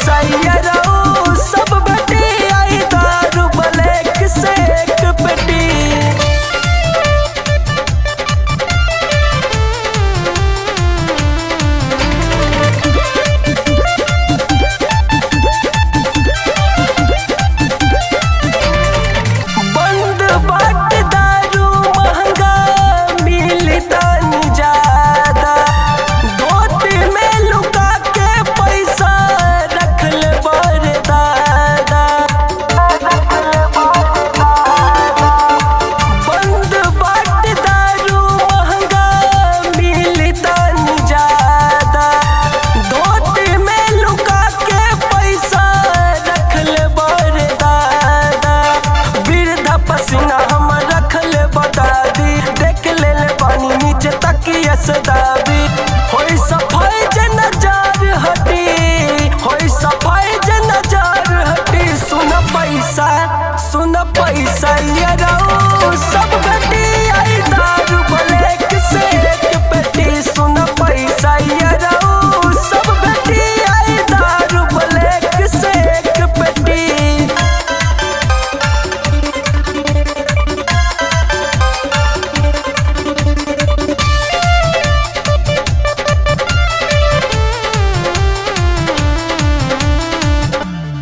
पैसा ये रहो सब बेटी आई दारू ब्लैक से एक पेटी। बंद बाट दारू महंगा मिलता नहीं ज्यादा, धोती में लुका के पैसा रख ले बर दादा। बंद बाट दारू महंगा मिलता नहीं ज्यादा, धोती में लुका के पैसा रख ले बर दादा। वृद्धा पसीना हम रख ले बदादी, देख ले पानी नीचे तकिया से दाबी। होई सफाई जे नजर हटी, होई सफाई जे नजर हटी। सुन पैसा ये रहो सब घटी आई दारू ब्लैक से एक पेटी। सुन पैसा ये रहो सब घटी आई दारू ब्लैक से एक पेटी।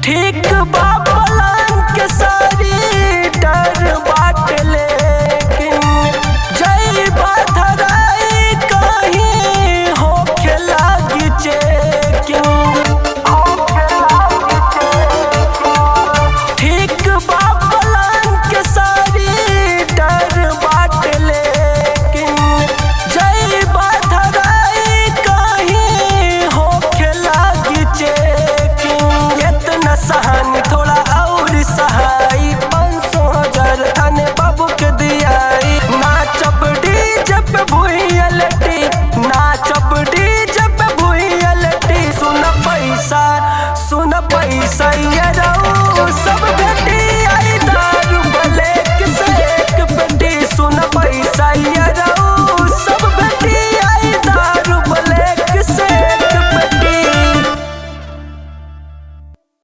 ठीक बा पलान के सारी डर बाट, लेकिन जई बाधराई कहीं होखे लागी चेकिंग। ठीक बा पलान के सारी डर बाट, लेकिन जई बाधराई कहीं होखे लागी चेकिंग। इतना सहानी थोड़ा और सहाई, 500,000 थाने बाबू के दियाई। नाचब डीजे पे भुइया लटी, नाचब डीजे पे भुइया लटी। सुन पैसा ये